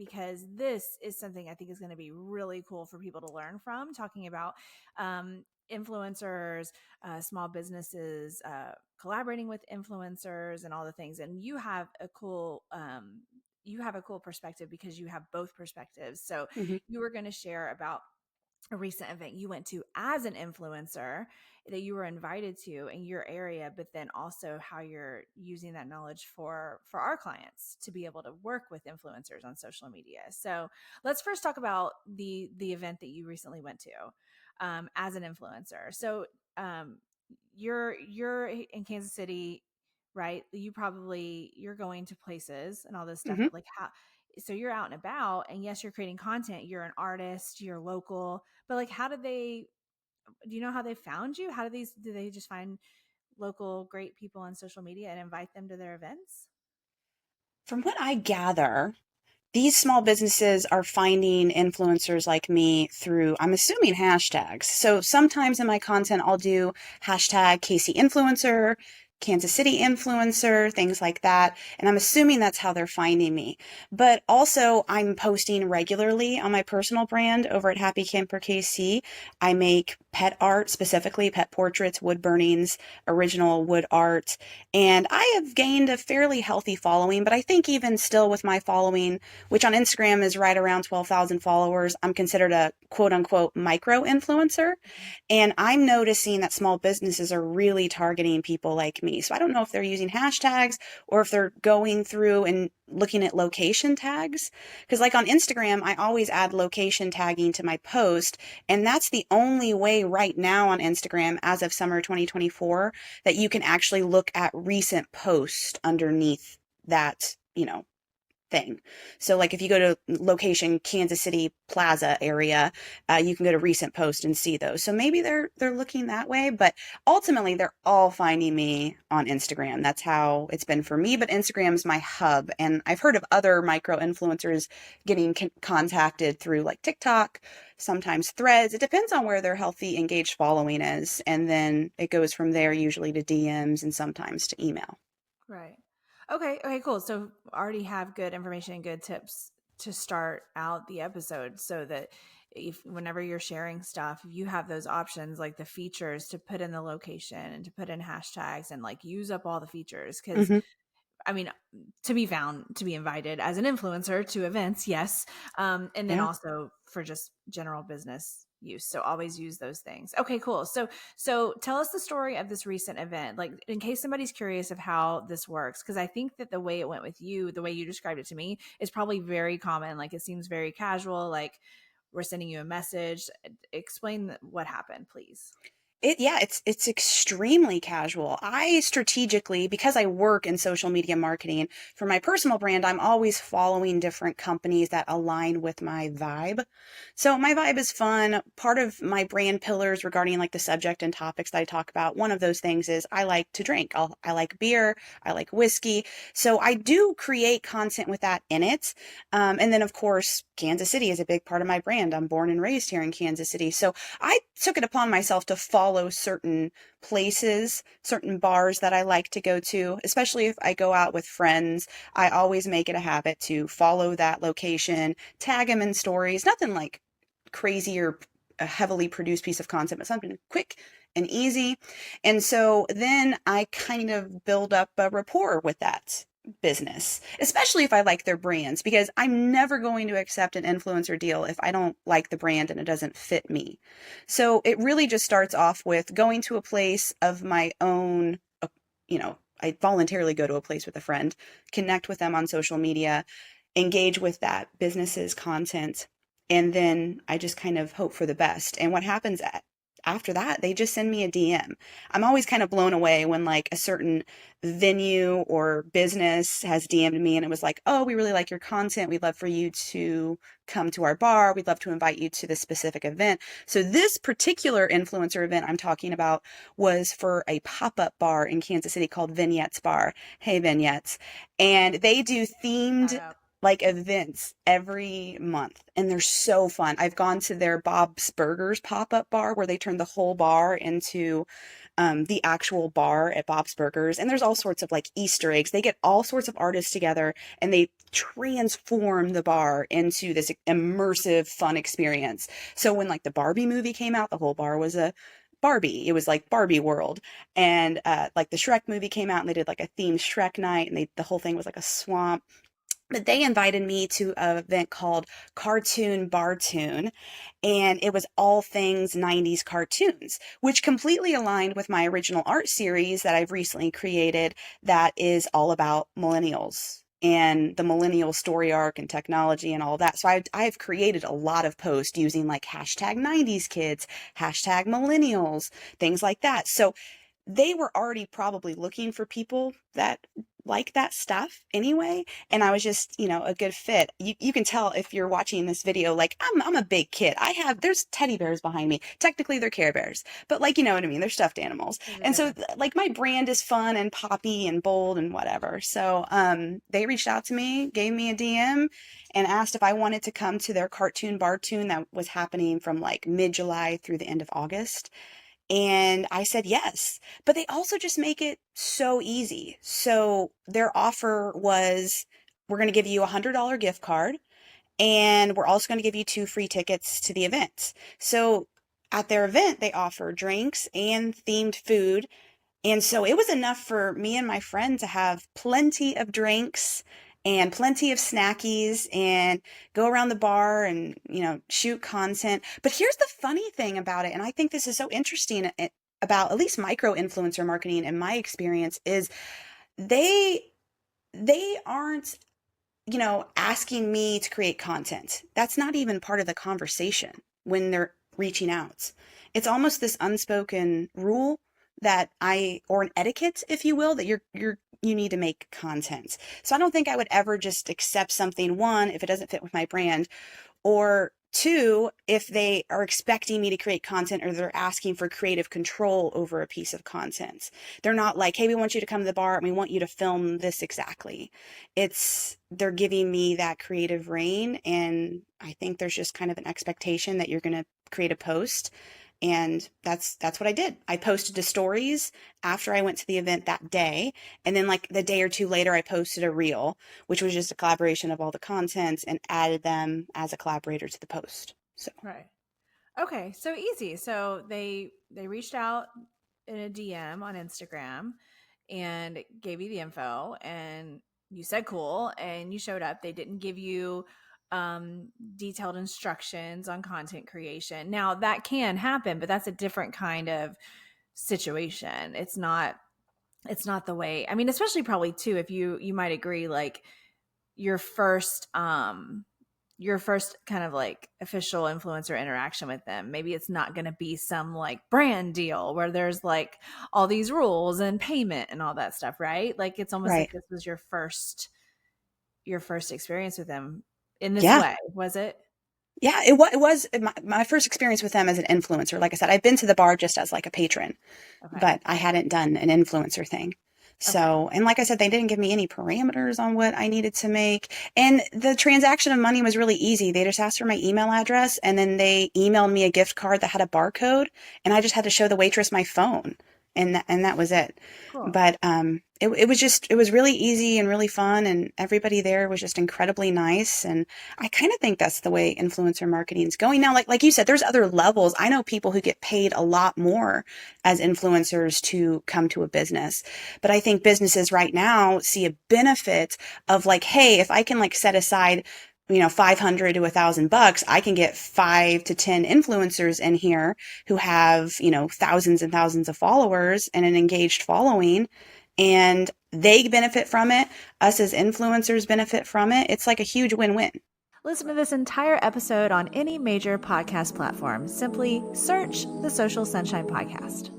because this is something I think is going to be really cool for people to learn from, talking about influencers, small businesses, collaborating with influencers and all the things. And you have a cool perspective because you have both perspectives. So Hmm. you were going to share about a recent event you went to as an influencer that you were invited to in your area, but then also how you're using that knowledge for our clients to be able to work with influencers on social media. So let's first talk about the event that you recently went to as an influencer. So um, you're in Kansas City, right? You're going to places and all this stuff, Hmm. but like how, so you're out and about, and yes, you're creating content, you're an artist, you're local, but like how did they, do you know how they found you? How do they just find local great people on social media and invite them to their events? From what I gather, these small businesses are finding influencers like me through, I'm assuming, hashtags. So sometimes in my content, I'll do hashtag KC influencer, Kansas City influencer, things like that. And I'm assuming that's how they're finding me. But also, I'm posting regularly on my personal brand over at Happy Camper KC. I make pet art, specifically pet portraits, wood burnings, original wood art. And I have gained a fairly healthy following, but I think even still with my following, which on Instagram is right around 12,000 followers, I'm considered a quote unquote micro influencer. And I'm noticing that small businesses are really targeting people like me. So I don't know if they're using hashtags or if they're going through and looking at location tags. Because, like on Instagram, I always add location tagging to my post. And that's the only way right now on Instagram, as of summer 2024, that you can actually look at recent posts underneath that, thing. So like if you go to location Kansas City Plaza area, you can go to recent post and see those. So maybe they're looking that way, but ultimately they're all finding me on Instagram. That's how it's been for me, but Instagram's my hub. And I've heard of other micro influencers getting contacted through like TikTok, sometimes Threads. It depends on where their healthy engaged following is, and then it goes from there usually to DMs and sometimes to email. Right. Okay. Okay, cool. So already have good information and good tips to start out the episode so that if whenever you're sharing stuff, you have those options like the features to put in the location and to put in hashtags and like use up all the features. Cause Hmm. I mean, to be found, to be invited as an influencer to events, yes. And then Yeah. also for just general business use. So always use those things. Okay, cool. So tell us the story of this recent event, like in case somebody's curious of how this works, because I think that the way it went with you, the way you described it to me, is probably very common. Like it seems very casual. Like we're sending you a message. Explain what happened, please. It's extremely casual. I strategically, because I work in social media marketing for my personal brand, I'm always following different companies that align with my vibe. So my vibe is fun. Part of my brand pillars regarding like the subject and topics that I talk about, one of those things is I like to drink. I like beer. I like whiskey. So I do create content with that in it. And then of course, Kansas City is a big part of my brand. I'm born and raised here in Kansas City. So I took it upon myself to follow certain places, certain bars that I like to go to, especially if I go out with friends. I always make it a habit to follow that location, tag them in stories, nothing like crazy or a heavily produced piece of content, but something quick and easy. And so then I kind of build up a rapport with that business, especially if I like their brands, because I'm never going to accept an influencer deal if I don't like the brand and it doesn't fit me. So it really just starts off with going to a place of my own, I voluntarily go to a place with a friend, connect with them on social media, engage with that business's content, and then I just kind of hope for the best. And what happens after that, they just send me a DM. I'm always kind of blown away when like a certain venue or business has DM'd me and it was like, "Oh, we really like your content. We'd love for you to come to our bar. We'd love to invite you to this specific event." So this particular influencer event I'm talking about was for a pop-up bar in Kansas City called Vignettes Bar. Hey, Vignettes. And they do Shout themed out. like events every month, and they're so fun. I've gone to their Bob's Burgers pop-up bar where they turned the whole bar into the actual bar at Bob's Burgers. And there's all sorts of like Easter eggs. They get all sorts of artists together and they transform the bar into this immersive, fun experience. So when like the Barbie movie came out, the whole bar was a Barbie. It was like Barbie World. And like the Shrek movie came out and they did like a themed Shrek night and the whole thing was like a swamp. But they invited me to an event called Cartoon Bartoon, and it was all things 90s cartoons, which completely aligned with my original art series that I've recently created that is all about millennials and the millennial story arc and technology and all that. So I've created a lot of posts using like hashtag 90s kids, hashtag millennials, things like that. So they were already probably looking for people that like that stuff anyway. And I was just, a good fit. You can tell if you're watching this video, like I'm a big kid. There's teddy bears behind me. Technically they're Care Bears, but like, you know what I mean? They're stuffed animals. And so Yeah. like my brand is fun and poppy and bold and whatever. So, they reached out to me, gave me a DM and asked if I wanted to come to their cartoon bartoon that was happening from like mid-July through the end of August. And I said yes. But they also just make it so easy. So their offer was we're going to give you a $100 gift card and we're also going to give you 2 free tickets to the event. So at their event, they offer drinks and themed food, and so it was enough for me and my friend to have plenty of drinks and plenty of snackies and go around the bar and, shoot content. But here's the funny thing about it, and I think this is so interesting about at least micro influencer marketing in my experience is they they aren't asking me to create content. That's not even part of the conversation when they're reaching out. It's almost this unspoken rule or an etiquette, if you will, that you need to make content. So I don't think I would ever just accept something, one, if it doesn't fit with my brand, or two, if they are expecting me to create content or they're asking for creative control over a piece of content. They're not like, hey, we want you to come to the bar and we want you to film this exactly. They're giving me that creative reign. And I think there's just kind of an expectation that you're going to create a post. And that's what I did. I posted to stories after I went to the event that day. And then like the day or two later, I posted a reel, which was just a collaboration of all the contents and added them as a collaborator to the post. So Right. Okay, so easy. So they reached out in a DM on Instagram and gave you the info and you said cool and you showed up. They didn't give you detailed instructions on content creation. Now that can happen, but that's a different kind of situation. It's not the way. I mean, especially probably too if you might agree like your first kind of like official influencer interaction with them, maybe it's not going to be some like brand deal where there's like all these rules and payment and all that stuff, right? Like it's almost right. like this was your first experience with them in this Yeah. way, was it? Yeah, it was my first experience with them as an influencer. Like I said, I've been to the bar just as like a patron, Okay. but I hadn't done an influencer thing. Okay. So, and like I said, they didn't give me any parameters on what I needed to make. And the transaction of money was really easy. They just asked for my email address and then they emailed me a gift card that had a barcode and I just had to show the waitress my phone. And that was it. Cool. But it was really easy and really fun and everybody there was just incredibly nice. And I kind of think that's the way influencer marketing is going now. Like you said, there's other levels. I know people who get paid a lot more as influencers to come to a business. But I think businesses right now see a benefit of like, hey, if I can like set aside 500 to $1,000, I can get 5 to 10 influencers in here who have, thousands and thousands of followers and an engaged following, and they benefit from it. Us as influencers benefit from it. It's like a huge win-win. Listen to this entire episode on any major podcast platform. Simply search the Social Sunshine Podcast.